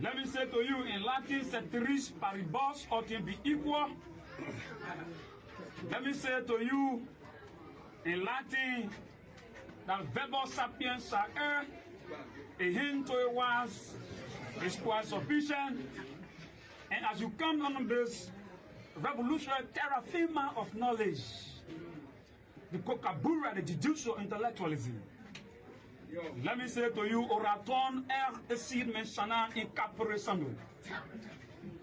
Let me say to you in Latin, ceteris paribus ought to be equal. Let me say to you in Latin that verbal sapienza a hint to a was is quite sufficient. And as you come on this revolutionary terra firma of knowledge, the cocabura, the judicial intellectualism, let me say to you, oraton esir mensana in capore sando.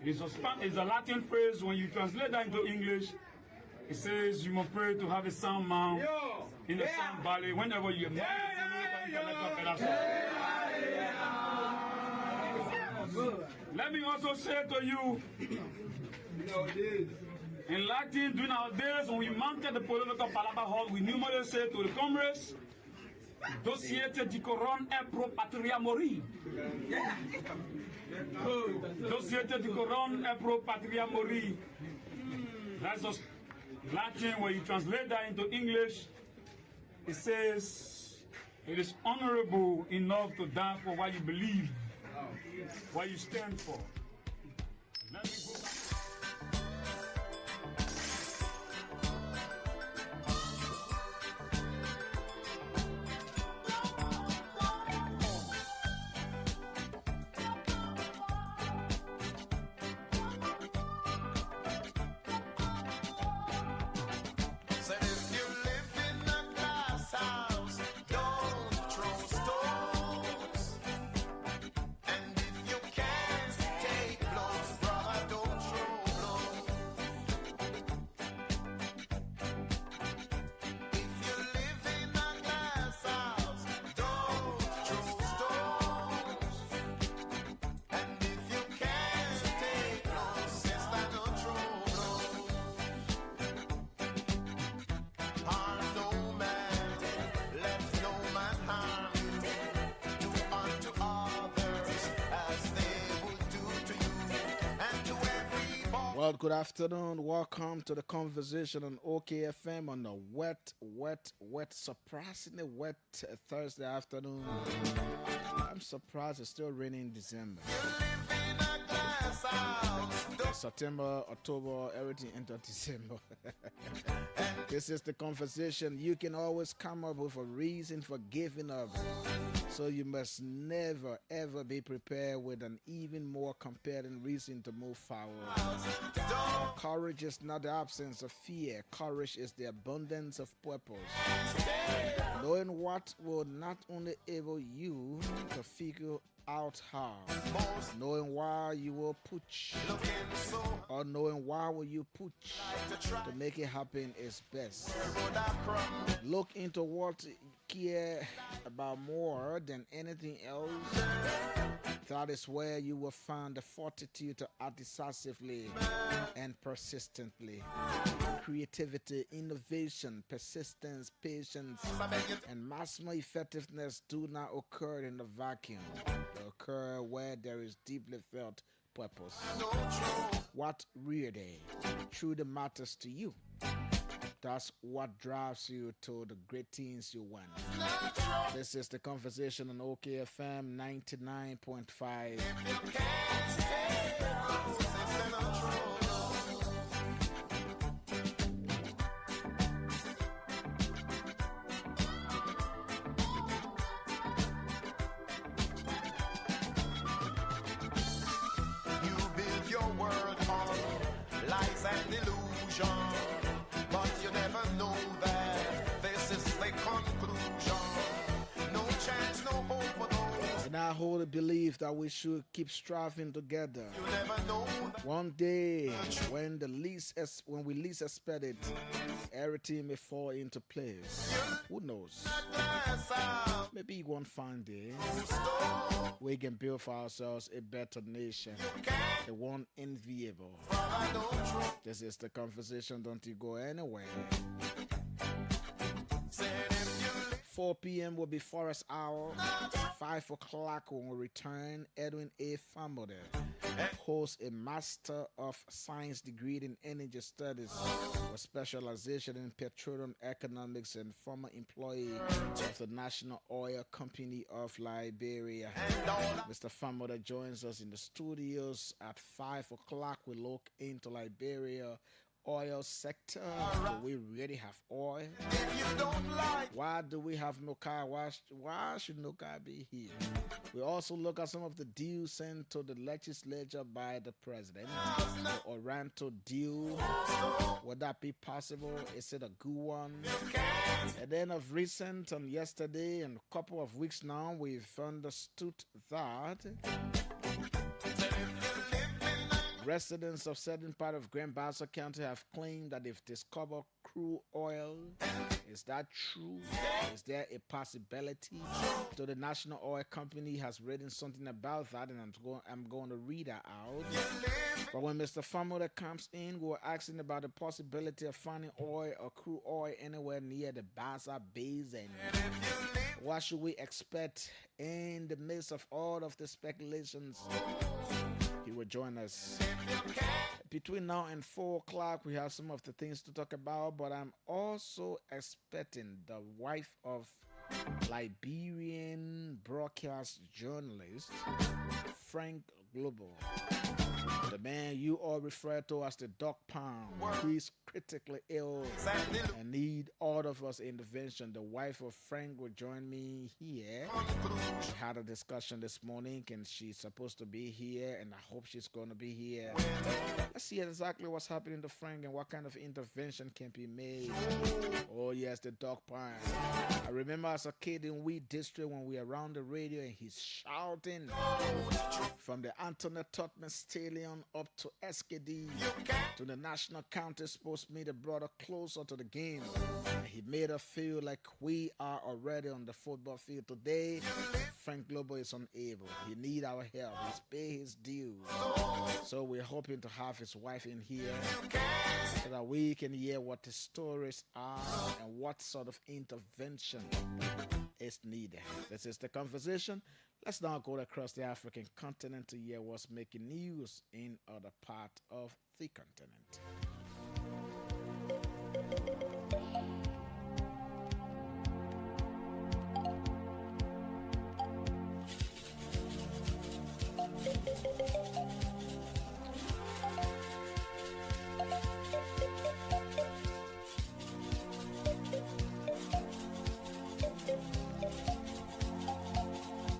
It's a Latin phrase. When you translate that into English, it says you must pray to have a sound mouth in the sound valley whenever you Let me also say to you, in Latin, during our days when we mounted the political palabra hall, we normally say to the comrades, Dosiete di coron e pro patria mori. Dosiete di coron e pro patria mori. That's just Latin. When you translate that into English, it says it is honorable enough to die for what you believe, what you stand for. Let me go back. Well, good afternoon. Welcome to the conversation on OKFM on a wet, surprisingly wet Thursday afternoon. I'm surprised it's still raining in December. September, October, everything entered December. This is the conversation. You can always come up with a reason for giving up. So you must never ever be prepared with an even more compelling reason to move forward. Courage is not the absence of fear. Courage is the abundance of purpose. Knowing what will not only enable you to figure out how, knowing why you will push, or knowing why will you push to make it happen is best. Look into what you care about more than anything else. That is where you will find the fortitude to act decisively and persistently. Creativity, innovation, persistence, patience, and maximum effectiveness do not occur in a vacuum. They occur where there is deeply felt purpose. What really truly matters to you. That's what drives you to the great things you want. This is the conversation on OKFM 99.5. You build your world on lies and illusion. But you never know that this is the conclusion. No chance, no hope for those. And I wholly believe that we should keep striving together. You never know that one day, when we least expect it, everything may fall into place. Who knows? Maybe one fine day, we can build for ourselves a better nation, the one enviable. This is the conversation. Don't you go anywhere. 4 p.m. will be Forest Hour. 5 o'clock when we return, Edwin A. Famode holds a Master of Science degree in Energy Studies with specialization in petroleum economics and former employee of the National Oil Company of Liberia. Mr. Famode joins us in the studios at 5 o'clock. We look into Liberia oil sector. Do we really have oil? If you don't like, Why do we have no car? Why should no car be here? We also look at some of the deals sent to the legislature by the president. The Oranto deal. Would that be possible? Is it a good one? And then of recent, yesterday and a couple of weeks now, we've understood that residents of certain part of Grand Bassa County have claimed that they've discovered crude oil. Is that true? Is there a possibility? So the National Oil Company has written something about that, and I'm going to read that out. But when Mr. Famode comes in, we're asking about the possibility of finding oil or crude oil anywhere near the Bassa Basin. What should we expect in the midst of all of the speculations? He will join us. Between now and 4 o'clock, we have some of the things to talk about, but I'm also expecting the wife of Liberian broadcast journalist Frank Global, the man you all refer to as the Dog Pound. He's critically ill and need all of us intervention. The wife of Frank will join me here. We had a discussion this morning and she's supposed to be here, and I hope she's going to be here. Let's see exactly what's happening to Frank and what kind of intervention can be made. Oh yes, the Dog Pound. I remember as a kid in Wheat District when we were around the radio and he's shouting from the Antoinette Totman Stadium up to SKD to the National County Sports Media, brought us closer to the game. And he made us feel like we are already on the football field. Today, Frank Global is unable. He needs our help. He's paid his dues. So we're hoping to have his wife in here so that we can hear what the stories are and what sort of intervention is needed. This is the conversation. Let's now go across the African continent to hear what's making news in other parts of the continent.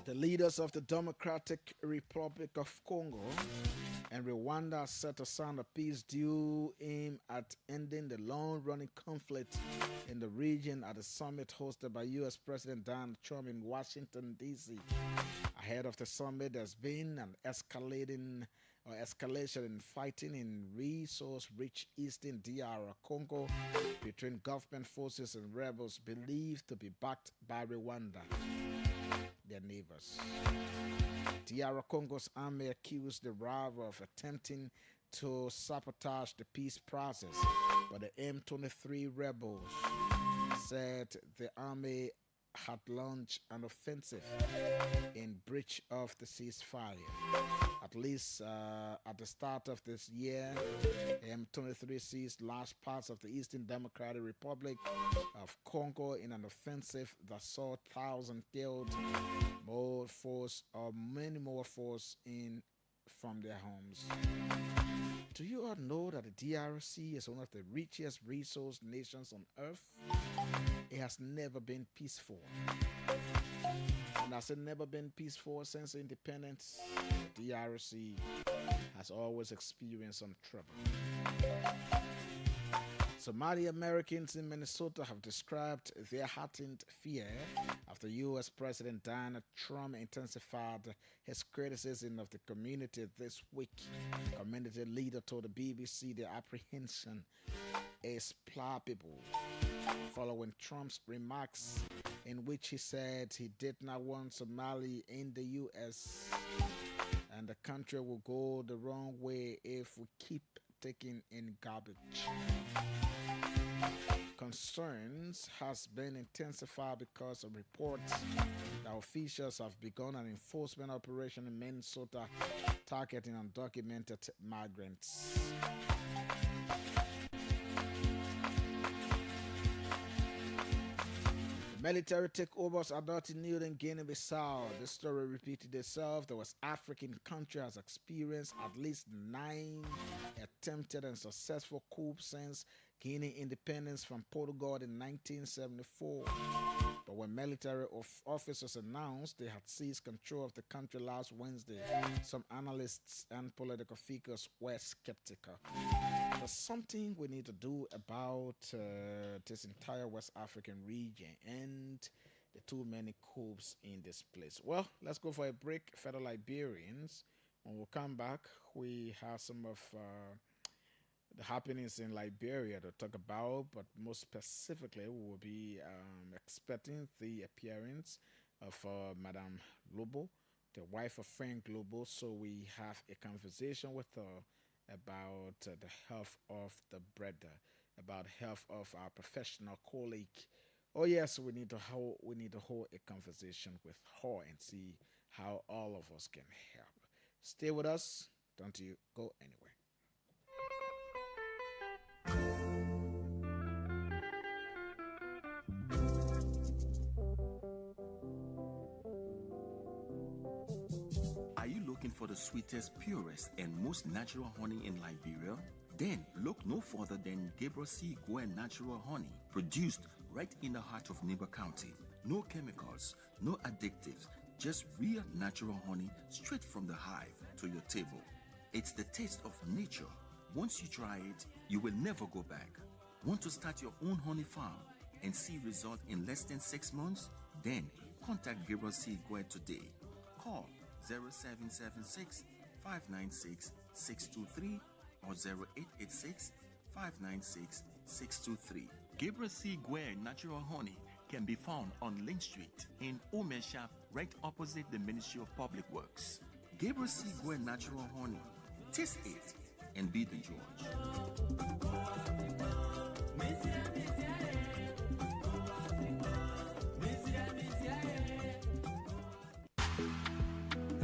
The leaders of the Democratic Republic of Congo and Rwanda set to sign a peace deal aimed at ending the long-running conflict in the region at a summit hosted by U.S. President Donald Trump in Washington, D.C. Ahead of the summit, there's been an escalation in fighting in resource-rich eastern DR Congo between government forces and rebels believed to be backed by Rwanda, their neighbors. DR Congo's army accused the rival of attempting to sabotage the peace process, but the M23 rebels said the army had launched an offensive in breach of the ceasefire. At least at the start of this year, M23 seized large parts of the Eastern Democratic Republic of Congo in an offensive that saw thousands killed, many more forced in from their homes. Do you all know that the DRC is one of the richest resource nations on earth? It has never been peaceful. And has it never been peaceful since independence? DRC has always experienced some trouble. Somali Americans in Minnesota have described their heightened fear after U.S. President Donald Trump intensified his criticism of the community this week. Community leader told the BBC the apprehension is palpable following Trump's remarks in which he said he did not want Somali in the U.S. and the country will go the wrong way if we keep taking in garbage. concerns has been intensified because of reports that officials have begun an enforcement operation in Minnesota targeting undocumented migrants. Military takeovers are not new in Guinea-Bissau. This story repeated itself. The West African country has experienced at least 9 attempted and successful coups since Guinea independence from Portugal in 1974. But when military officers announced they had seized control of the country last Wednesday, some analysts and political figures were skeptical. There's something we need to do about this entire West African region and the too many coups in this place. Well, let's go for a break, fellow Liberians. When we come back, we have some of the happenings in Liberia to talk about, but most specifically, we will be expecting the appearance of Madame Lobo, the wife of Frank Lobo. So we have a conversation with her about the health of the brother, about health of our professional colleague. Oh yes, we need to hold a conversation with her and see how all of us can help. Stay with us. Don't you go anywhere. Are you looking for the sweetest, purest, and most natural honey in Liberia? Then look no further than Gabriel C. Gwen Natural Honey, produced right in the heart of Neighbor County. No chemicals, no additives, just real natural honey straight from the hive to your table. It's the taste of nature. Once you try it, you will never go back. Want to start your own honey farm and see results in less than 6 months? Then contact Gabriel C. Gwen today. Call 0776 596 623 or 0886 596 623. Gabriel C. Gwen Natural Honey can be found on Link Street in Omesha, right opposite the Ministry of Public Works. Gabriel C. Gwen Natural Honey. Taste it and be the judge.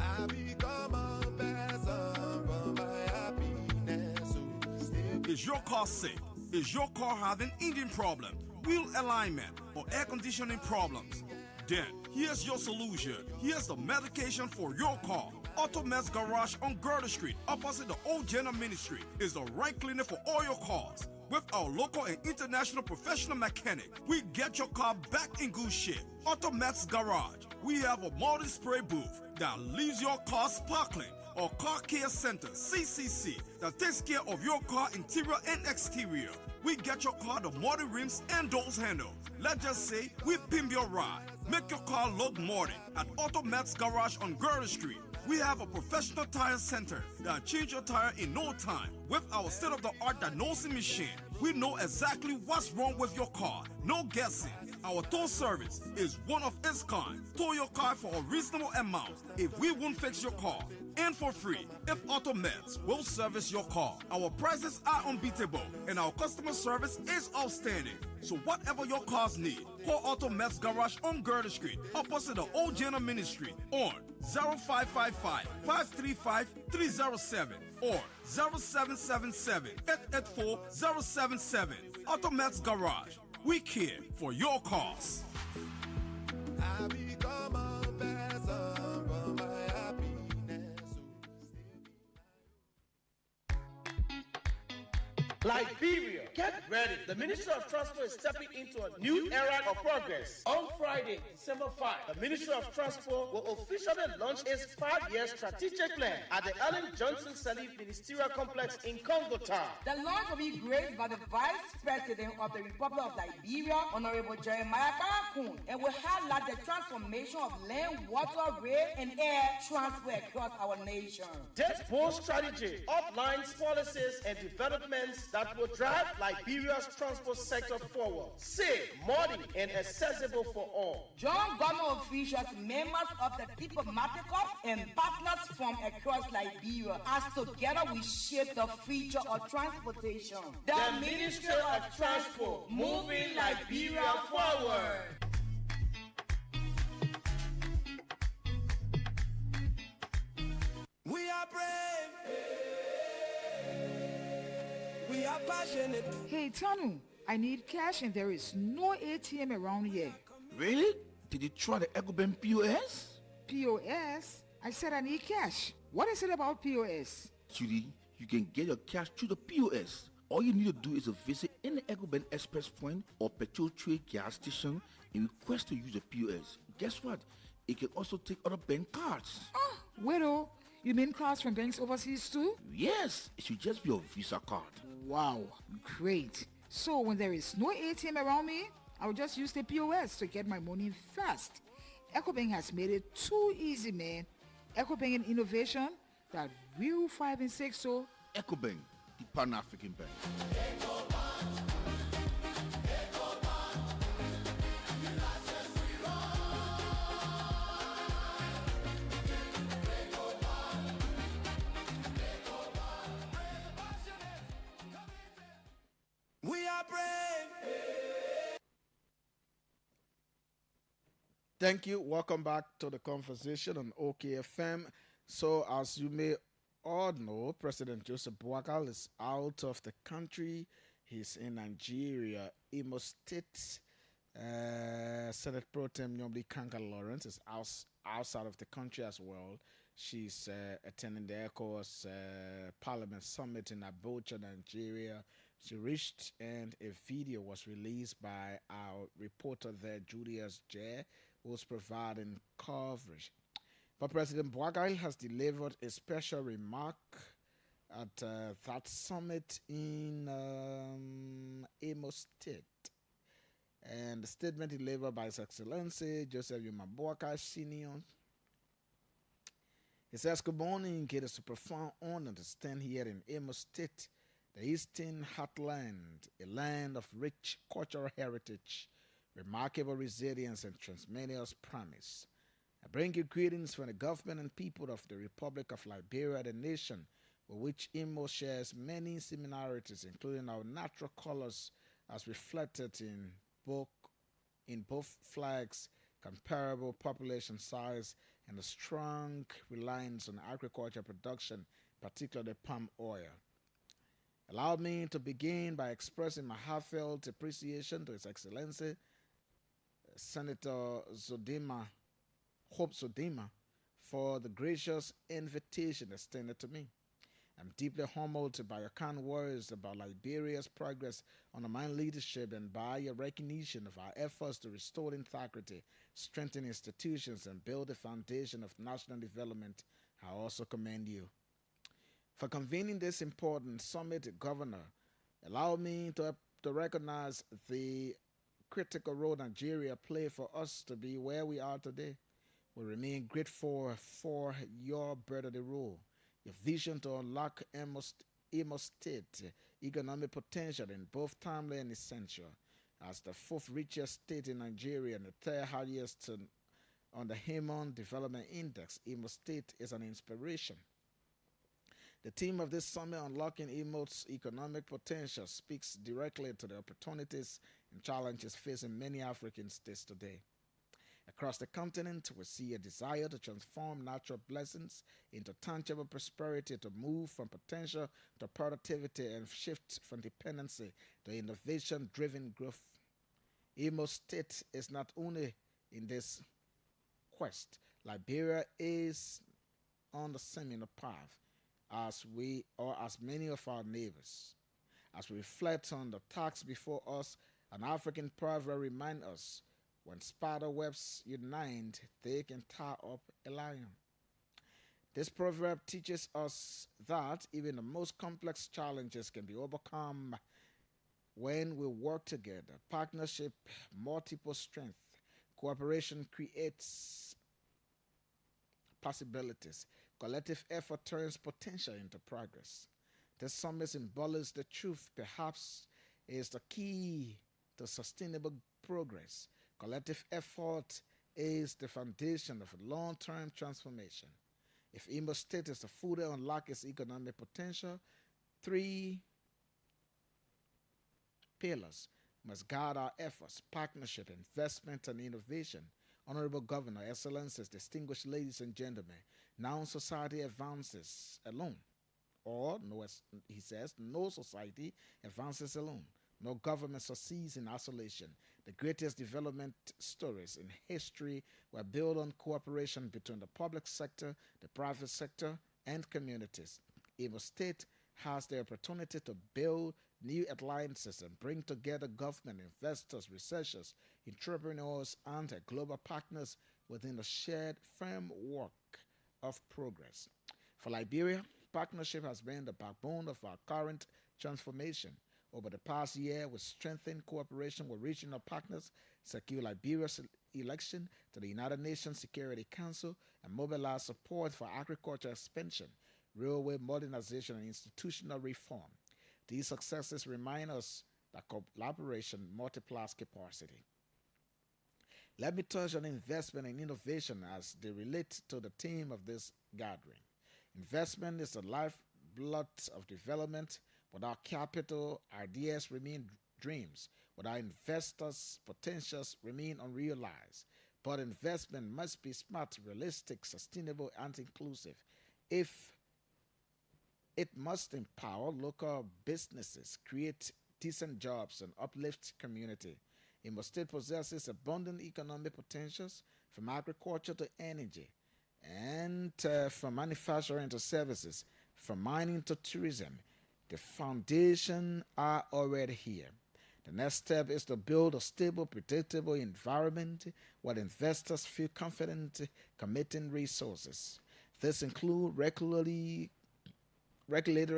I become a peasant from my happiness. Is your car sick? Is your car having engine problem, wheel alignment, or air conditioning problems? Then here's your solution. Here's the medication for your car. Automed's Garage on Girder Street, opposite the Old General Ministry, is the right clinic for all your cars. With our local and international professional mechanic, we get your car back in good shape. Automed's Garage. We have a multi-spray booth that leaves your car sparkling. Or Car Care Center, CCC, that takes care of your car interior and exterior. We get your car the modern rims and doors handle. Let's just say we pimp your ride. Make your car look modern at Automed's Garage on Girder Street. We have a professional tire center that change your tire in no time. With our state-of-the-art diagnosing machine, we know exactly what's wrong with your car. No guessing. Our tow service is one of its kind. Tow your car for a reasonable amount if we won't fix your car. And for free if Automeds will service your car. Our prices are unbeatable and our customer service is outstanding. So whatever your cars need, call Automeds Garage on Girder Street, opposite the Old General Ministry, on 0555 535 307 or 0777 884 077. Automeds Garage. We care for your cars. I become a peasant from my happiness. Liberia, get ready. The Ministry of Transport is stepping into a new era of progress. On Friday, December 5, the Ministry of Transport will officially launch its 5-year strategic plan at the Ellen Johnson Sirleaf Ministerial Complex in Congo Town. The launch will be graced by the Vice President of the Republic of Liberia, Honorable Jeremiah Karakun, and will highlight the transformation of land, water, rail, and air transport across our nation. This bold strategy outlines policies and developments that will drive Liberia's transport sector forward. Safe, modern, and accessible for all. Join government officials, members of the Diplomatic Corps, and partners from across Liberia as together we shape the future of transportation. The Ministry of Transport, moving Liberia forward. We are brave. We are passionate. Hey, Tanu, I need cash and there is no ATM around here. Really? Did you try the EcoBank POS? POS? I said I need cash. What is it about POS? Judy, you can get your cash through the POS. All you need to do is to visit any EcoBank Express point or petrol trade gas station and request to use the POS. Guess what? It can also take other bank cards. Oh, widow. You mean cards from banks overseas too? Yes, it should just be your Visa card. Wow, great. So when there is no ATM around me, I'll just use the POS to get my money fast. EcoBank has made it too easy, man. EcoBank and innovation that real 5 and 6 so. EcoBank, the Pan-African Bank. We are brave. Thank you. Welcome back to the conversation on OKFM. So, as you may all know, President Joseph Boakai is out of the country. He's in Nigeria. Imo State Senate Pro Tem Nyomli Kanka Lawrence is outside of the country as well. She's attending the ECOWAS Parliament Summit in Abuja, Nigeria. She reached and a video was released by our reporter there, Julius J., who's providing coverage. But President Boakai has delivered a special remark at that summit in Imo State. And the statement delivered by His Excellency Joseph Yuma Boakai Sr. He says, "Good morning. It is a profound honor to stand here in Imo State, the Eastern Heartland, a land of rich cultural heritage, remarkable resilience, and tremendous promise. I bring you greetings from the government and people of the Republic of Liberia, the nation with which Imo shares many similarities, including our natural colors as reflected in both flags, comparable population size, and a strong reliance on agriculture production, particularly palm oil. Allow me to begin by expressing my heartfelt appreciation to His Excellency Senator Hope Zodima, for the gracious invitation extended to me. I'm deeply humbled by your kind words about Liberia's progress under my leadership and by your recognition of our efforts to restore integrity, strengthen institutions, and build the foundation of national development. I also commend you. For convening this important summit, Governor, allow me to recognize the critical role Nigeria played for us to be where we are today. We remain grateful for your birthday role, your vision to unlock Imo State economic potential in both timely and essential. As the fourth richest state in Nigeria and the third highest on the Human Development Index, Imo State is an inspiration. The theme of this summit, Unlocking Imo's Economic Potential, speaks directly to the opportunities and challenges facing many African states today. Across the continent, we see a desire to transform natural blessings into tangible prosperity, to move from potential to productivity, and shift from dependency to innovation-driven growth. Imo State is not only in this quest. Liberia is on the similar path as many of our neighbors. As we reflect on the task before us, an African proverb reminds us, when spider webs unite, they can tie up a lion. This proverb teaches us that even the most complex challenges can be overcome when we work together. Partnership, multiple strength, cooperation creates possibilities. Collective effort turns potential into progress. This summit symbolizes the truth, perhaps is the key to sustainable progress. Collective effort is the foundation of long-term transformation. If Imo State is to fully unlock its economic potential, three pillars must guide our efforts: partnership, investment, and innovation. Honorable Governor, Excellencies, distinguished ladies and gentlemen, now society advances alone. Or, no, as he says, no society advances alone. No government succeeds in isolation. The greatest development stories in history were built on cooperation between the public sector, the private sector, and communities. Imo State has the opportunity to build new alliances and bring together government, investors, researchers, entrepreneurs, and global partners within a shared framework of progress. For Liberia, partnership has been the backbone of our current transformation. Over the past year, we strengthened cooperation with regional partners, secured Liberia's election to the United Nations Security Council, and mobilized support for agriculture expansion, railway modernization, and institutional reform. These successes remind us that collaboration multiplies capacity. Let me touch on investment and innovation as they relate to the theme of this gathering. Investment is the lifeblood of development. Without capital, ideas remain dreams. Without investors, potentials remain unrealized. But investment must be smart, realistic, sustainable, and inclusive. If it must empower local businesses, create decent jobs, and uplift community. Imo State possesses abundant economic potentials from agriculture to energy, and from manufacturing to services, from mining to tourism. The foundation are already here. The next step is to build a stable, predictable environment where investors feel confident committing resources. This includes regulatory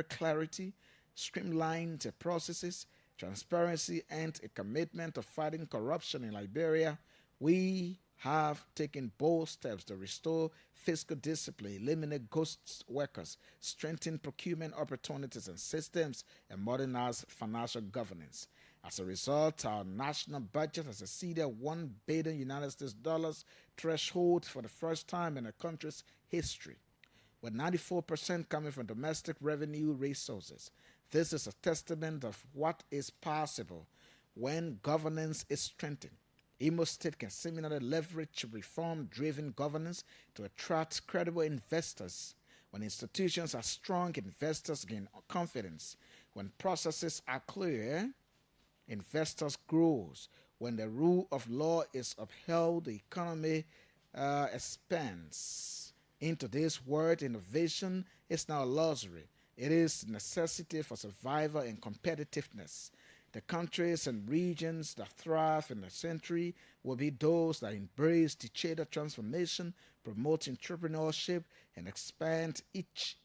clarity, streamlined processes, transparency, and a commitment to fighting corruption in Liberia. We have taken bold steps to restore fiscal discipline, eliminate ghost workers, strengthen procurement opportunities and systems, and modernize financial governance. As a result, our national budget has exceeded $1 billion United States dollars threshold for the first time in the country's history, with 94% coming from domestic revenue resources. This is a testament of what is possible when governance is strengthened. Imo State can similarly leverage reform-driven governance to attract credible investors. When institutions are strong, investors gain confidence. When processes are clear, investors grow. When the rule of law is upheld, the economy expands. In today's world, innovation is now a luxury. It is a necessity for survival and competitiveness. The countries and regions that thrive in the century will be those that embrace digital transformation, promote entrepreneurship, and expand each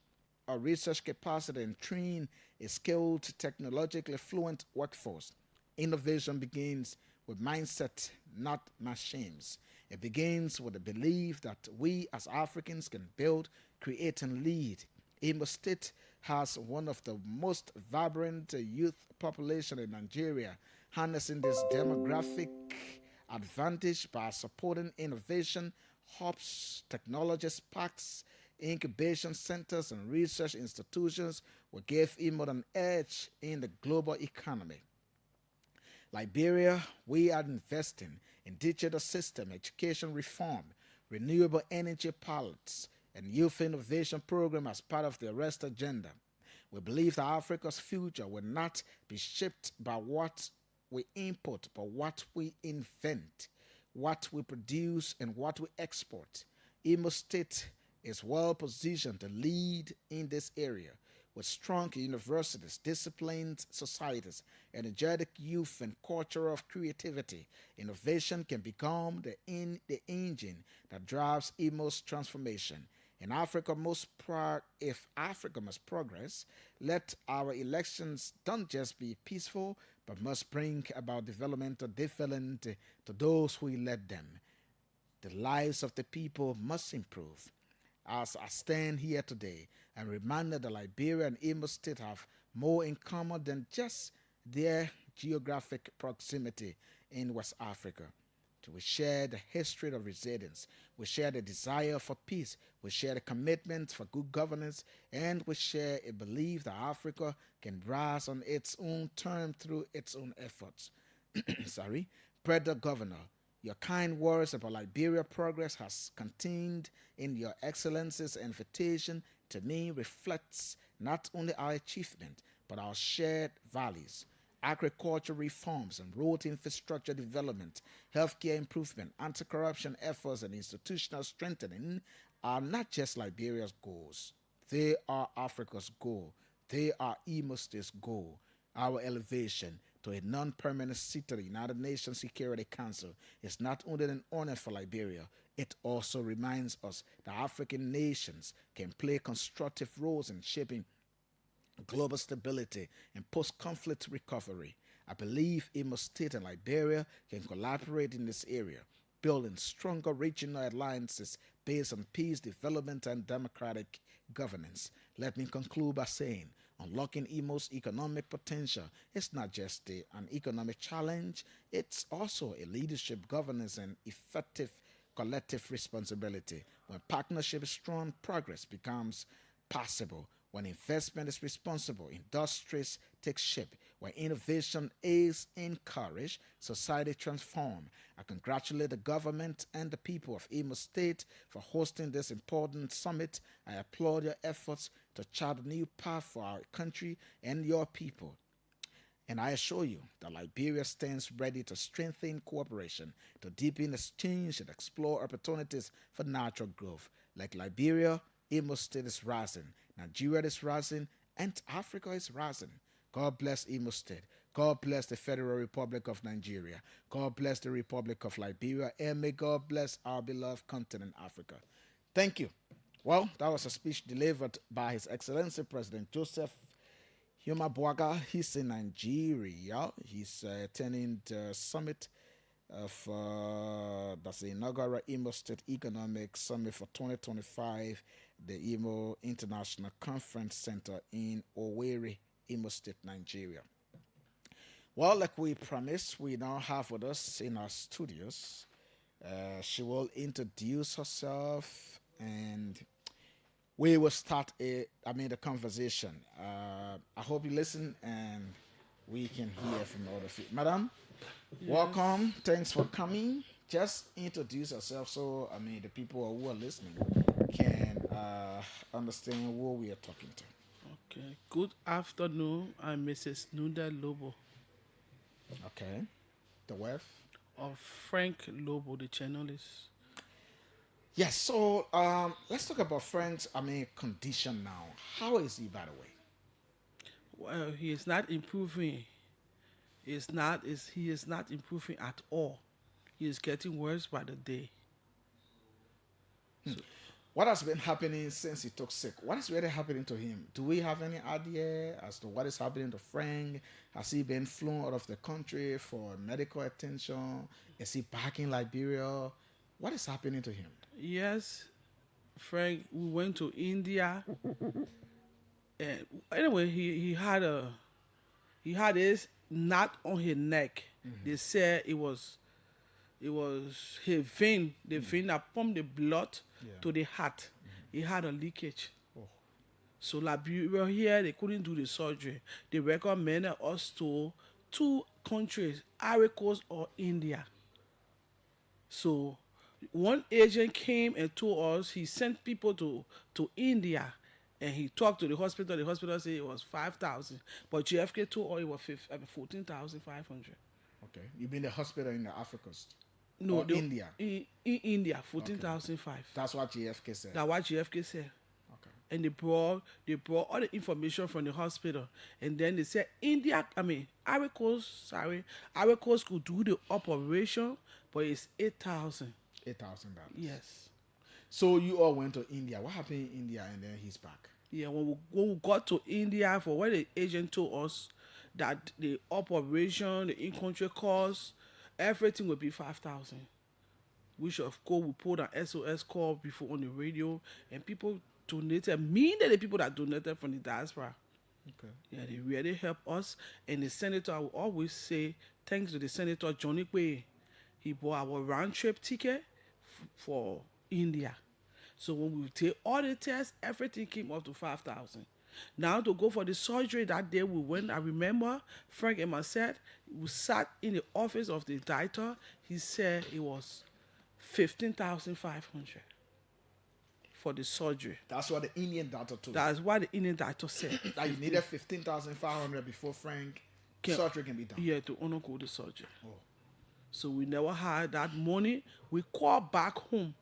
research capacity and train a skilled, technologically fluent workforce. Innovation begins with mindset, not machines. It begins with the belief that we as Africans can build, create, and lead. Imo State has one of the most vibrant youth population in Nigeria, harnessing this demographic advantage by supporting innovation hubs, technology parks, incubation centers, and research institutions will give Imo an edge in the global economy. Liberia, we are investing in digital system, education reform, renewable energy pilots, and youth innovation program as part of the Arrest agenda. We believe that Africa's future will not be shaped by what we import, but what we invent, what we produce, and what we export. Imo State is well positioned to lead in this area. With strong universities, disciplined societies, energetic youth, and culture of creativity, innovation can become the engine that drives Imo's transformation. If Africa must progress, let our elections don't just be peaceful, but must bring about developmental dividend to those who elect them. The lives of the people must improve. as I stand here today, I'm reminded that Liberia and Imo State have more in common than just their geographic proximity in West Africa. We share the history of resilience. We share the desire for peace. We share the commitment for good governance. And we share a belief that Africa can rise on its own terms through its own efforts. Sorry. Brother Governor, your kind words about Liberia progress has contained in your Excellency's invitation to me reflects not only our achievement, but our shared values. Agriculture reforms and road infrastructure development, healthcare improvement, anti-corruption efforts, and institutional strengthening are not just Liberia's goals. They are Africa's goal. They are Imo State's goal. Our elevation to a non-permanent seat of the United Nations Security Council is not only an honor for Liberia, it also reminds us that African nations can play constructive roles in shaping global stability and post-conflict recovery. I believe Imo State and Liberia can collaborate in this area, building stronger regional alliances based on peace, development, and democratic governance. Let me conclude by saying, unlocking Imo's economic potential is not just an economic challenge, it's also a leadership, governance, and effective collective responsibility. When partnership is strong, progress becomes possible. When investment is responsible, industries take shape. When innovation is encouraged, society transforms. I congratulate the government and the people of Imo State for hosting this important summit. I applaud your efforts to chart a new path for our country and your people. And I assure you that Liberia stands ready to strengthen cooperation, to deepen exchange, and explore opportunities for natural growth. Like Liberia, Imo State is rising, Nigeria is rising, and Africa is rising. God bless Imo State. God bless the Federal Republic of Nigeria. God bless the Republic of Liberia. And may God bless our beloved continent, Africa. Thank you. Well, that was a speech delivered by His Excellency President Joseph Humabwaga. He's in Nigeria. He's attending the summit of that's the inaugural Imo State Economic Summit for 2025, the Imo International Conference Center in Owerri, Imo State, Nigeria. Well, like we promised, we now have with us in our studios. She will introduce herself and we will start the conversation. I hope you listen and we can hear from all of you. Madam, yes. Welcome. Thanks for coming. Just introduce yourself so, the people who are listening can understand who we are talking to. Okay. Good afternoon. I'm Mrs. Nunda Lobo. Okay. The wife? Of Frank Lobo, the journalist. Yes, so let's talk about Frank's condition now. How is he, by the way? Well, he is not improving. He is not improving at all. He is getting worse by the day. So, what has been happening since he took sick? What is really happening to him? Do we have any idea as to what is happening to Frank? Has he been flown out of the country for medical attention? Is he back in Liberia? What is happening to him? Yes, Frank, we went to India. And anyway, he had this knot on his neck. Mm-hmm. They said it was his vein, the vein that pumped the blood to the heart. Mm-hmm. He had a leakage. Oh. So Liberia here, they couldn't do the surgery. They recommended us to 2 countries, Ivory Coast or India. So one agent came and told us he sent people to India, and he talked to the hospital. The hospital said it was 5,000, but GFK told us it was 14,500. Okay, you mean the hospital in the Africa? No, India. In India, 14,500. Okay. That's what GFK said. That's what GFK said. Okay. And they brought all the information from the hospital, and then they said Ivory Coast could do the operation, but it's $8,000. $8,000. Yes. So you all went to India. What happened in India and then he's back? Yeah, when we got to India, for what the agent told us that the operation, the in-country cost, everything would be $5,000. which of course we put an SOS call before on the radio, and people donated. Meaning the people that donated from the diaspora. Okay. Yeah, they really help us. And the senator, I will always say thanks to the senator Johnny Quay. He bought our round trip ticket for India. So when we take all the tests, everything came up to 5,000. Now to go for the surgery that day we went, I remember Frank and myself, we sat in the office of the doctor. He said it was 15,500 for the surgery. That's what the Indian doctor told you. That's what the Indian doctor said. That you needed 15,500 before Frank surgery can be done. Yeah, to undergo the surgery. Oh. So we never had that money. We called back home,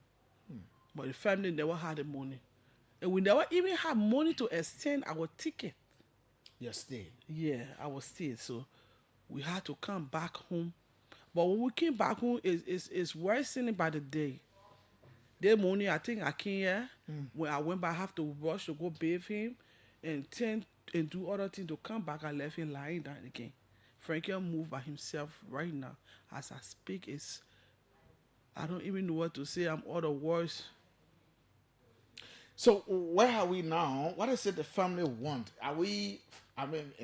but the family never had the money. And we never even had money to extend our ticket. Your stay. Yeah, our stay. So we had to come back home. But when we came back home, it's worsening by the day. That morning, I think I came here. When I went back, I have to rush to go bathe him and do other things. To come back, I left him lying down again. Frankie moved by himself right now. As I speak, I don't even know what to say. I'm out of words. So where are we now? What is it the family want? Are we,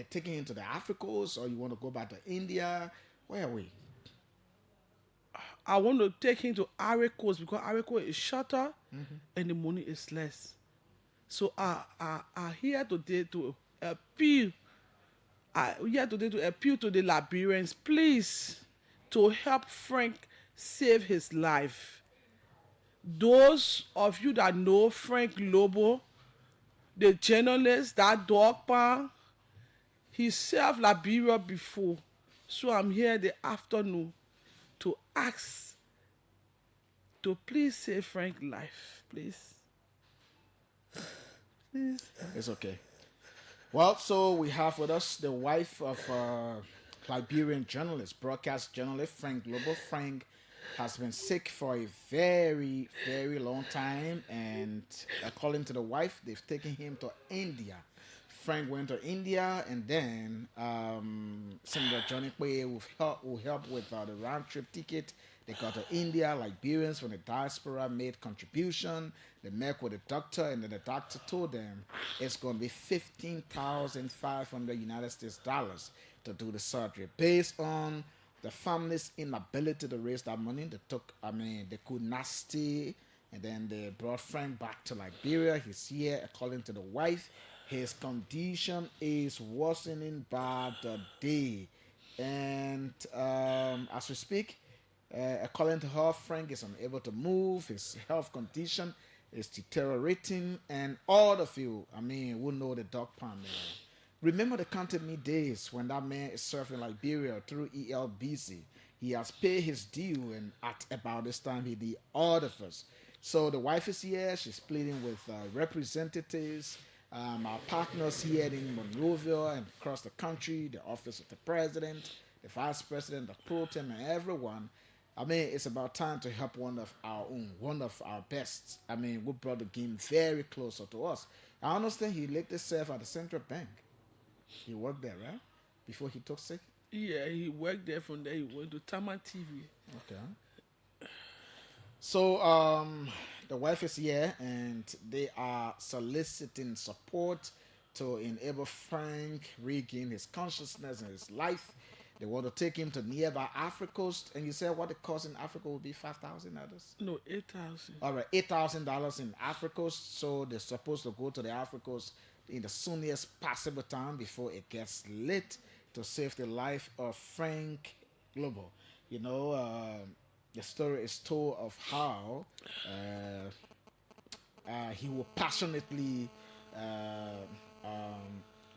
taking him to the Africas, or you want to go back to India? Where are we? I want to take him to Ivory Coast because Ivory Coast is shorter and the money is less. So I here today to appeal. We here today to appeal to the Liberians, please, to help Frank save his life. Those of you that know Frank Lobo, the journalist, that dog pound, he served Liberia before. So I'm here the afternoon to ask to please save Frank's life, please. Please. It's okay. Well, so we have with us the wife of Liberian journalist, broadcast journalist Frank Lobo. Frank has been sick for a very, very long time, and according to the wife, they've taken him to India. Frank went to India, and then Senator Johnny Quay will help with the round trip ticket. They got to India. Liberians from the diaspora made contribution. They met with the doctor, and then the doctor told them it's going to be 15,500 United States dollars to do the surgery. Based on the family's inability to raise that money, they could not stay, and then they brought Frank back to Liberia. He's here, according to the wife. His condition is worsening by the day. And as we speak, according to her, Frank is unable to move. His health condition is deteriorating. And all of you, who know the dog pound man, remember the Counted Me days when that man is serving Liberia through ELBC. He has paid his due, and at about this time, he did all of us. So the wife is here. She's pleading with representatives, our partners here in Monrovia and across the country, the office of the president, the vice president, the pro tem, and everyone. It's about time to help one of our own, one of our best. We brought the game very closer to us. I understand he licked himself at the Central Bank. He worked there, right? Before he took sick? Yeah, he worked there. From there, he went to Tama TV. Okay. So, the wife is here, and they are soliciting support to enable Frank regain his consciousness and his life. They want to take him to nearby Africa Coast, and you said what the cost in Africa would be, $5,000? No, $8,000. All right, $8,000 in Africa Coast. So they're supposed to go to the Africa Coast in the soonest possible time before it gets lit to save the life of Frank Lobo. The story is told of how he will passionately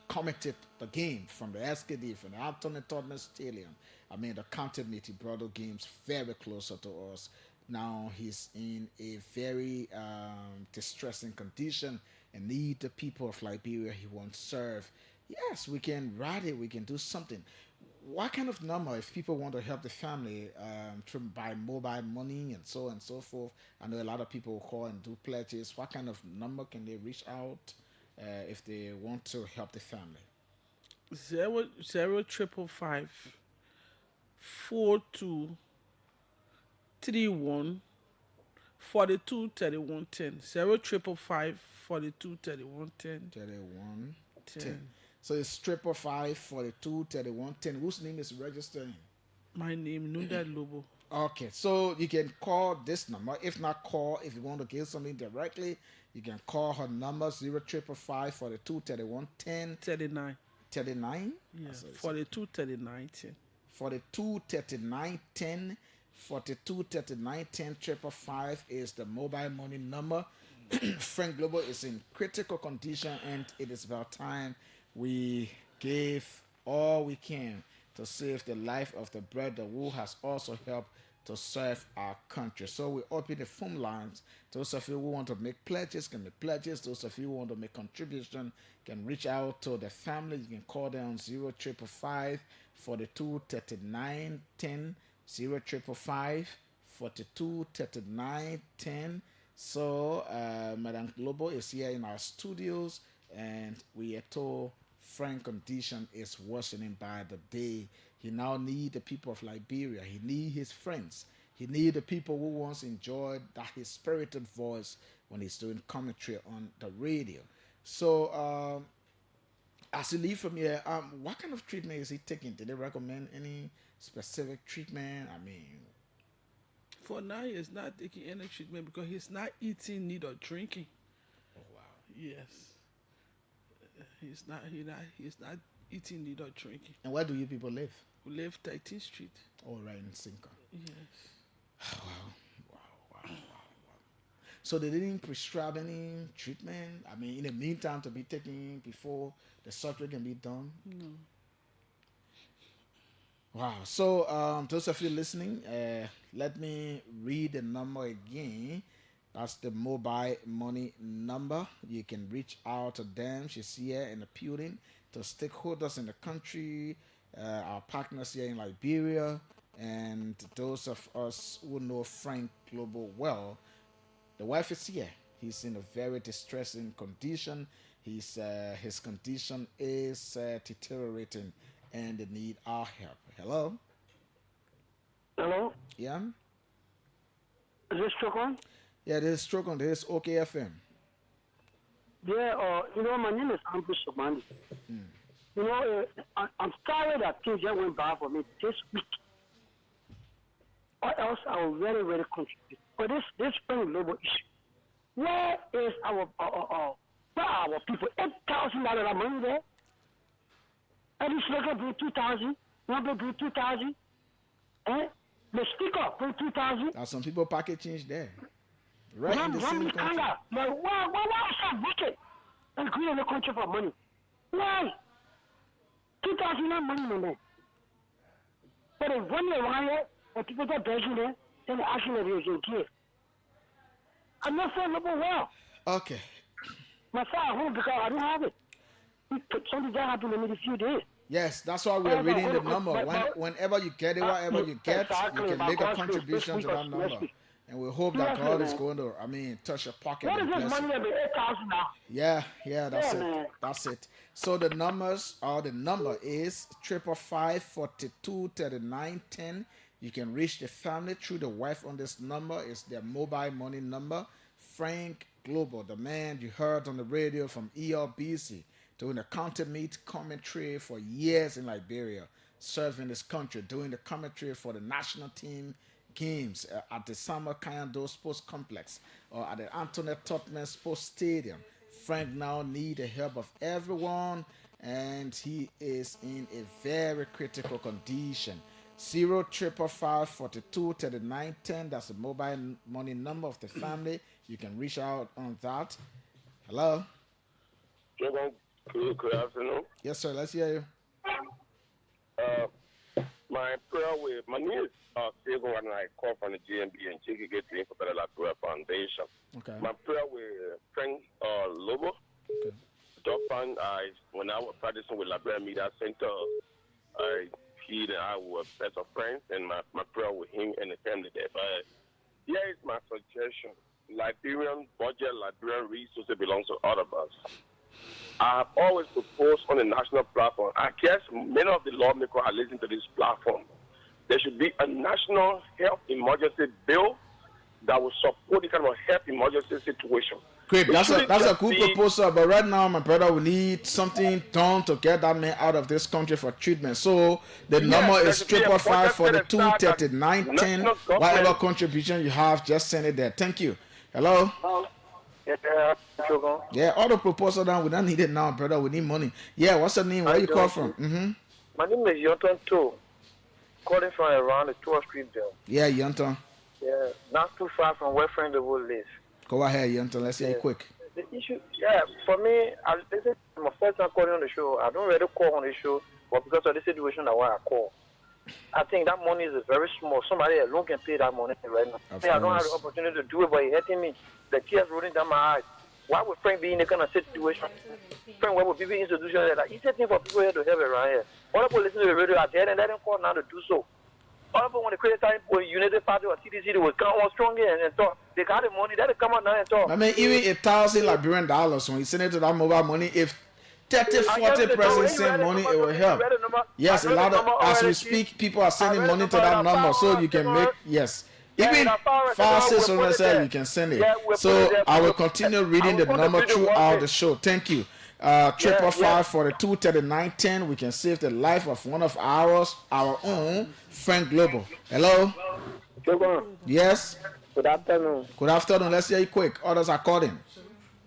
commented the game from the SKD, from the Anthony Tottenham Stadium. The Counted Me brought the games very closer to us. Now he's in a very distressing condition and need the people of Liberia he wants serve. Yes, we can rally, we can do something. What kind of number, if people want to help the family by mobile money and so on and so forth? I know a lot of people will call and do pledges. What kind of number can they reach out if they want to help the family? 00555 4231 42 31 10. 0555 42 31 10. 31 10. 10. So it's 555 42 31 10. Whose name is registering? My name, Nunda Lobo. Okay, so you can call this number. If not, call if you want to give something directly. You can call her number 0555 42 31 10. 39. 39? Yeah, 42 39 10. 42 39 10. 42 39 10. 555 is the mobile money number. Frank Global is in critical condition, and it is about time we gave all we can to save the life of the brother who has also helped to serve our country. So we open the phone lines. Those of you who want to make pledges can make pledges. Those of you who want to make contribution can reach out to the family. You can call them on 0555 42 39 10. 0555 42 39 10. So Madam Global is here in our studios, and we are told Frank condition is worsening by the day. He now need the people of Liberia. He need his friends. He need the people who once enjoyed that his spirited voice when he's doing commentary on the radio. So as he leave from here, what kind of treatment is he taking? Did they recommend any specific treatment? I mean, for now, he's not taking any treatment because he's not eating, neither drinking. Oh wow! Yes, he's not eating, neither drinking. And where do you people live? We live 13th Street. Oh, right in Cinco. Yes. Wow. So they didn't prescribe any treatment? I mean, in the meantime, to be taken before the surgery can be done? No. Wow. So those of you listening, let me read the number again. That's the mobile money number. You can reach out to them. She's here in the building. To stakeholders in the country, our partners here in Liberia, and those of us who know Frank Global well. The wife is here. He's in a very distressing condition. His condition is deteriorating, and they need our help. Hello? Hello? Yeah? Is this Trokon? Yeah, this is Trokon. This is OKFM. Yeah, my name is Ambush Somani. I'm sorry that things just went bad for me this week. Or else I will very, very contribute. But this Frank Global issue, where is our people? $8,000 money there? And this local bring 2,000. Number bring 2,000. The speaker bring 2,000. There's some people pocket change there. Right in the same country. Why is that wicked? And create a country for money. Why? 2,000 money, no man. But if 1 year around here, and people are begging there, then they're asking if you can give. I'm not saying number well. Okay. My father home because I don't have it. Something that happened to me a few days. Yes, that's why we're reading the number. Whenever you get it, whatever you get, you can make a contribution to that number. And we hope that God is going to, touch your pocket. What is this money that be 8,000 now? Yeah, that's it. That's it. So the number is 555 42 39 10. You can reach the family through the wife on this number. It's their mobile money number. Frank Global, the man you heard on the radio from ELBC, doing the counter meet commentary for years in Liberia, serving this country, doing the commentary for the national team games at the Summer Kayando Sports Complex or at the Antoinette Tottenham Sports Stadium. Frank now needs the help of everyone, and he is in a very critical condition. 0555 42 39 10. That's the mobile money number of the family. You can reach out on that. Hello? Good afternoon. Yes, sir. Let's hear you. My name is Diego, and I call from the GMB and Chiki for the Lapua Foundation. Okay. My prayer with Frank Lobo. Okay. When I was practicing with Liberia Media Center, he and I were best of friends, and my prayer with him and the family there. But here is my suggestion. Liberian budget, Liberian resources belongs to all of us. I have always proposed on the national platform. I guess many of the lawmakers are listening to this platform. There should be a national health emergency bill that will support the kind of help emergency situation. Great, that's a good proposal. But right now, my brother, we need something done to get that man out of this country for treatment. So the number is 555 for the 23910. Whatever contribution you have, just send it there. Thank you. Hello. Yeah, all the proposal down. We don't need it now, brother. We need money. Yeah, what's the name? Where you call from? My name is Yonton Too. Calling from around the 12th Street there. Yeah, Yonton. Yeah, not too far from where Friend the Wood lives. Go ahead, Yonton. Let's hear you quick. The issue, for me, this is my first time calling on the show. I don't really call on the show, but because of the situation, that's why I call. I think that money is very small. Somebody alone can pay that money right now. I don't have the opportunity to do it, but it's hurting me. The tears rolling down my eyes. Why would Frank be in a kind of situation? Frank, why would people in institutions like it's a thing for people here to help around here? All people listen to the radio out there and let them call now to do so. All people want to create time for United Party or TDC will come on strong and talk. They got the money, they come out now and talk. I mean, even $1,000 Liberian dollars when you send it to that mobile money, if 30-40 persons send money, it will help. Yes, a lot of, as we speak, people are sending money to that number so you can make, yes. Even 500-600 you can send it. So I will continue reading the number throughout the show. Thank you. 555 for the 23910. We can save the life of one of our own, Frank Global. Hello? Yes? Good afternoon. Good afternoon. Let's hear you quick. Others are calling.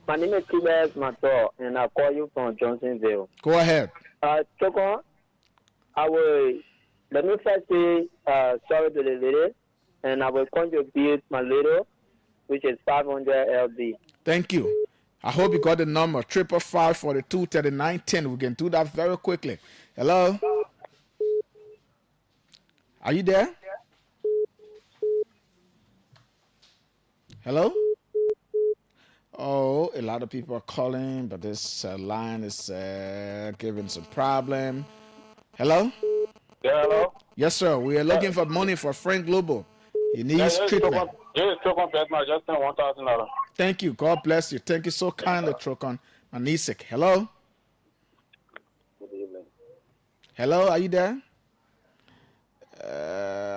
My name is Tibes Mator, and I call you from Johnsonville. Go ahead. Trokon, let me first say sorry to the lady, and I will contribute my little, which is 500 LB. Thank you. I hope you got the number 555 for the 23910. We can do that very quickly. Hello? Are you there? Hello? Oh, a lot of people are calling, but this line is giving some problem. Hello? Yeah, hello? Yes, sir. We are looking for money for Frank Global. He needs treatment. Trokon, just send $1,000. Thank you. God bless you. Thank you so kindly, Trokon. Manisik. Hello? Good evening. Hello, are you there?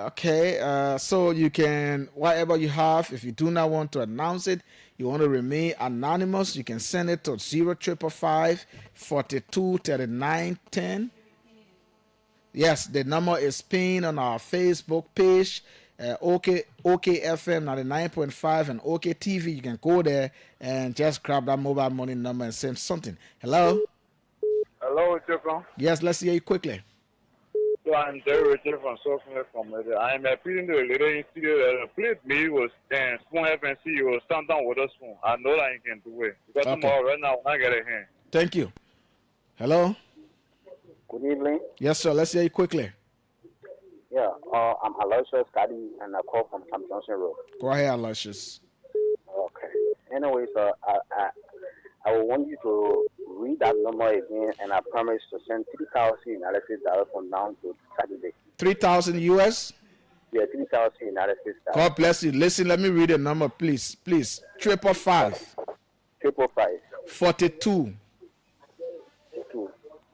Okay. So you can, whatever you have, if you do not want to announce it, you want to remain anonymous, you can send it to 0555 42 39 10. Yes, the number is pinned on our Facebook page. OK FM 99.5 and OK TV. You can go there and just grab that mobile money number and send something. Hello? Hello, Trokon. Yes, let's hear you quickly. So I'm Jerry Richard from Software from I am appealing to the lady in studio. Please me was Spoon FNC or stand down with a spoon. I know that you can do it. Because tomorrow right now I get a hand. Thank you. Hello? Good evening. Yes, sir. Let's hear you quickly. Yeah, I'm Aloysius Kadi and I call from Sam Johnson Road. Go ahead, Aloysius. Okay. Anyways, I will want you to read that number again, and I promise to send 3,000 analysis from now to Saturday. 3,000 US? Yeah, 3,000 analysis. God bless you. Listen, let me read the number, please. Please. 555. 42.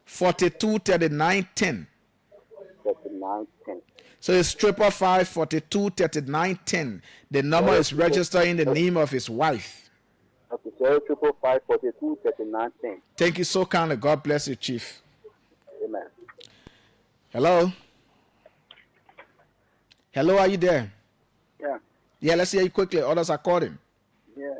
42 39 10. 39 10. So it's 555 42 39 10. The number is registered in the name of his wife. Okay, so 555 42 39 10. Thank you so kindly. God bless you, Chief. Amen. Hello? Hello, are you there? Yeah. Yeah, let's hear you quickly. Others are calling. Yeah,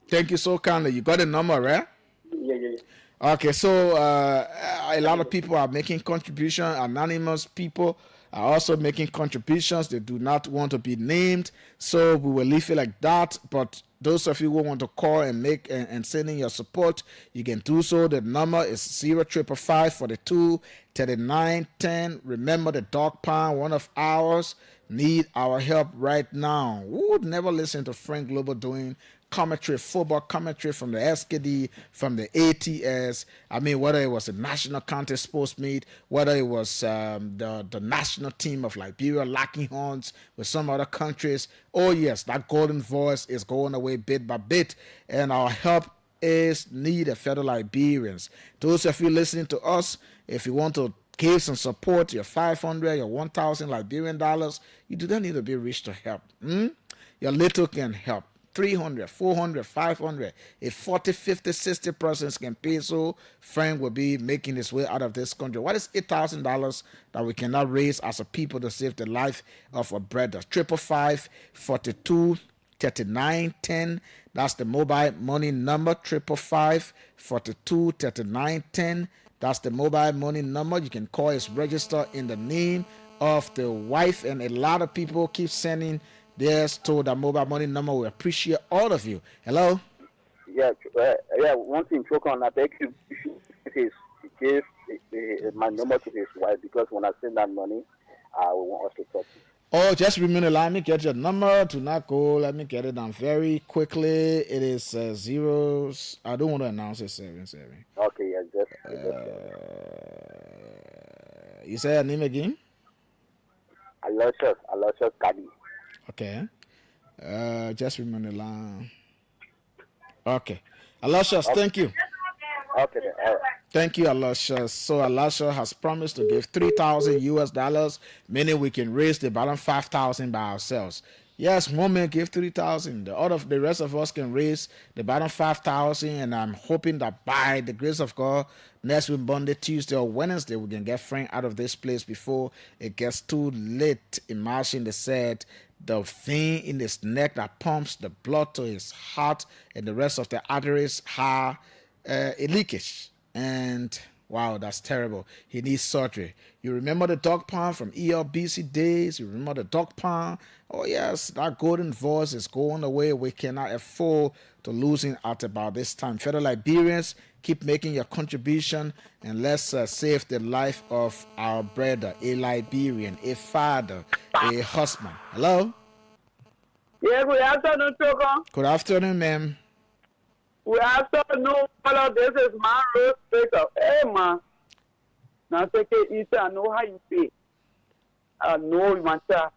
Thank you so kindly. You got the number, right? Yeah. Okay, so a lot of people are making contributions. Anonymous people are also making contributions. They do not want to be named, so we will leave it like that. But those of you who want to call and make and send in your support, you can do so. The number is 0555 42 39 10. Remember, the dog pound, one of ours, need our help right now. Who would never listen to Frank Global doing commentary, football commentary from the SKD, from the ATS. I mean, whether it was the national county sports meet, whether it was the national team of Liberia locking horns with some other countries. Oh yes, that golden voice is going away bit by bit, and our help is needed, fellow Liberians. Those of you listening to us, if you want to gives and support, your 500, your 1,000 Liberian dollars, you do not need to be rich to help. Your little can help. 300, 400, 500, if 40, 50, 60 persons can pay, so Frank will be making his way out of this country. What is $8,000 that we cannot raise as a people to save the life of a brother? 555 42 39 10. That's the mobile money number. 555 42 39 10. That's the mobile money number. You can call. It's registered in the name of the wife, and a lot of people keep sending theirs to the mobile money number. We appreciate all of you. Hello. Yeah. One thing, Trokon, I beg you, give my number to his wife, because when I send that money, I will want us to talk. Oh, just remember, let me get your number. To not go. Let me get it down very quickly. It is zeros. I don't want to announce it. 77. Okay, yeah, just. You say your name again? Aloysius Kadi. Okay. Just remember the line. Okay. Aloysius, thank you. Okay, then, all right. Thank you, Aloysius. So Aloysius has promised to give $3,000, meaning we can raise the bottom 5,000 by ourselves. Yes, one man give 3,000. The rest of us can raise the bottom 5,000, and I'm hoping that by the grace of God, next week, Monday, Tuesday, or Wednesday, we can get Frank out of this place before it gets too late. Imagine they said the vein in his neck that pumps the blood to his heart and the rest of the arteries have a leakage. And wow, that's terrible. He needs surgery. You remember the dog pound from ELBC days? You remember the dog pound? Oh yes, that golden voice is going away. We cannot afford to lose it at about this time. Fellow Liberians, keep making your contribution, and let's save the life of our brother, a Liberian, a father, a husband. Hello? Yeah, good afternoon, Trokon. Good afternoon, ma'am. Good afternoon, fellow. This is my road speaker. Hey, man. Now, take it easy. I know how you feel. I know myself.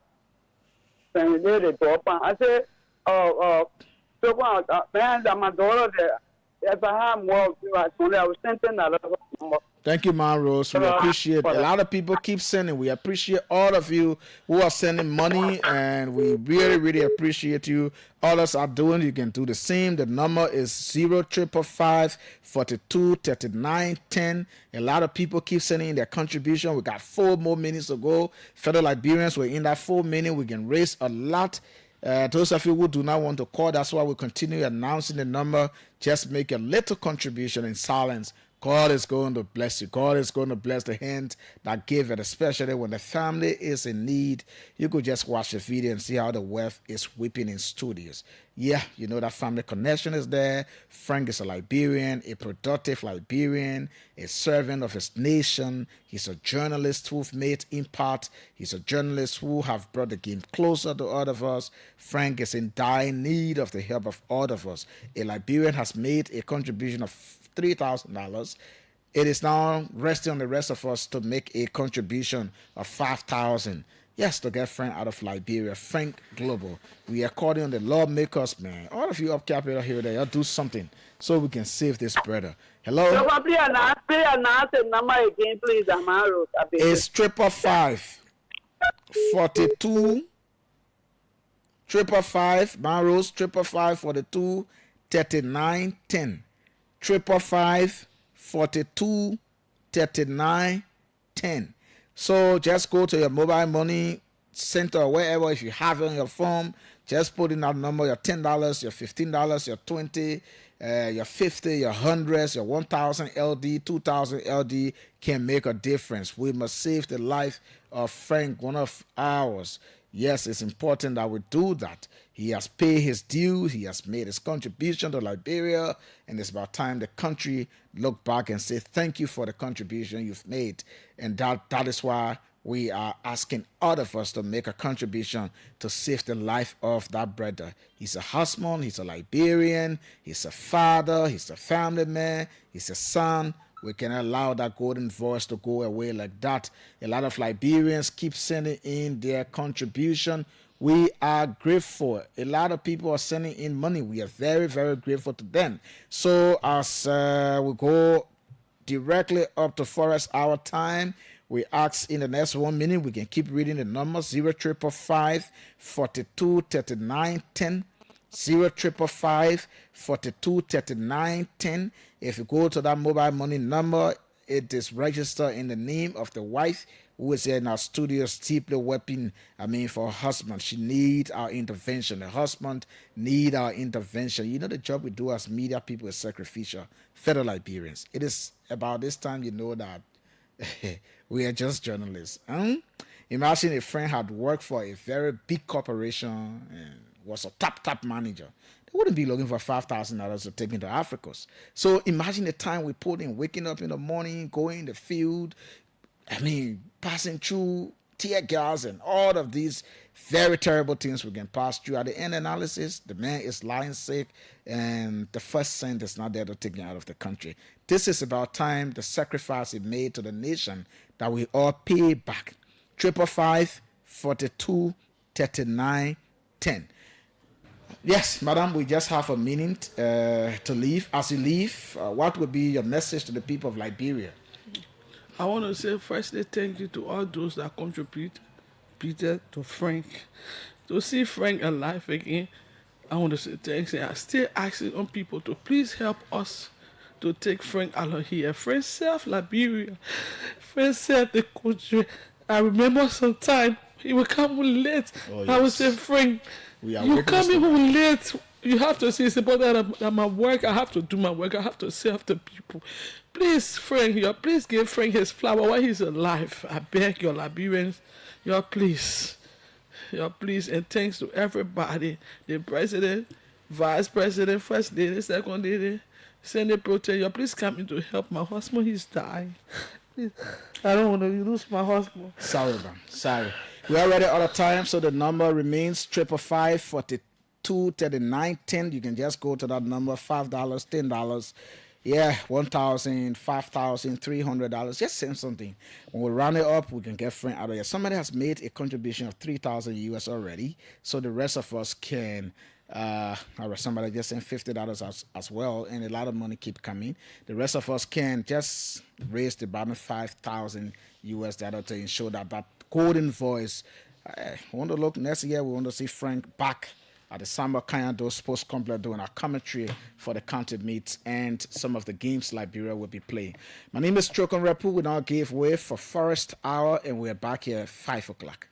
And they the top. I said, Trokon, man, that my daughter there. If I have more, I was sending another number. Thank you, Man Rose. We appreciate it. A lot of people keep sending. We appreciate all of you who are sending money, and we really, really appreciate you. All us are doing, you can do the same. The number is 0555 42 39 10. A lot of people keep sending in their contribution. We got 4 more minutes to go. Fellow Liberians, we're in that 4 minutes. We can raise a lot. Those of you who do not want to call, that's why we continue announcing the number. Just make a little contribution in silence. God is going to bless you. God is going to bless the hand that gave it, especially when the family is in need. You could just watch the video and see how the wealth is whipping in studios. Yeah, you know that family connection is there. Frank is a Liberian, a productive Liberian, a servant of his nation. He's a journalist who've made impact. He's a journalist who have brought the game closer to all of us. Frank is in dire need of the help of all of us. A Liberian has made a contribution of $3,000. It is now resting on the rest of us to make a contribution of $5,000. Yes, to get Frank out of Liberia. Frank Global. We are calling on the lawmakers, man. All of you up capital here, y'all do something so we can save this brother. Hello? So, please announce the number again, please, Amaro. It's 555 42 555 Maros 555 42 39 10. 555 42 39 10. So just go to your mobile money center or wherever. If you have it on your phone, just put in that number, your $10, your $15, your $20, your $50, your $100, your 1,000 LD, 2,000 LD can make a difference. We must save the life of Frank, one of ours. Yes, it's important that we do that. He has paid his dues. He has made his contribution to Liberia. And it's about time the country look back and say, thank you for the contribution you've made. And that is why we are asking all of us to make a contribution to save the life of that brother. He's a husband. He's a Liberian. He's a father. He's a family man. He's a son. We cannot allow that golden voice to go away like that. A lot of Liberians keep sending in their contribution. We are grateful. A lot of people are sending in money. We are very, very grateful to them. So as we go directly up to Forest Hour time, We ask in the next 1 minute, we can keep reading the number 0555 42 39 10. 0555 42 39 10. If you go to that mobile money number, it is registered in the name of the wife who is here in our studio, deeply weeping, for her husband. She needs our intervention. The husband needs our intervention. You know, the job we do as media people is sacrificial. Fellow Liberians, it is about this time you know that we are just journalists. Imagine a friend had worked for a very big corporation and was a top manager. They wouldn't be looking for $5,000 to take into Africans. So imagine the time we put in, waking up in the morning, going in the field, passing through tear gas and all of these very terrible things we can pass through. At the end analysis, the man is lying sick and the first cent is not there to take him out of the country. This is about time the sacrifice he made to the nation that we all pay back. 555 42 39 10. Yes, madam, we just have a minute to leave. As you leave, what would be your message to the people of Liberia? I want to say firstly thank you to all those that contributed to Frank. To see Frank alive again, I want to say thanks. And I still asking on people to please help us to take Frank out of here. Frank served Liberia. Frank served the country. I remember sometime he would come late. Oh, yes. I would say, Frank, you come even late. You have to say it's about that my work. I have to do my work. I have to serve the people. Please, Frank, please give Frank his flower while he's alive. I beg your Liberians, please, and thanks to everybody, the president, vice president, first lady, second lady, Senate protect. Please come in to help my husband. He's dying. Please, I don't want to lose my husband. Sorry, man. Sorry. We are ready all the time, so the number remains 555 42 39 10. You can just go to that number, $5, $10. Yeah, $1,000, $5,000, $300. Just send something. When we round it up, we can get Frank out of here. Somebody has made a contribution of $3,000 US already, so the rest of us can. Somebody just sent $50 as well, and a lot of money keep coming. The rest of us can just raise the bottom $5,000 US to ensure that golden voice. We want to look next year. We want to see Frank back at the Samba Kayando Sports Complex doing our commentary for the county meets and some of the games Liberia will be playing. My name is Trokon Wrepue. We now give way for Forest Hour, and we're back here at 5 o'clock.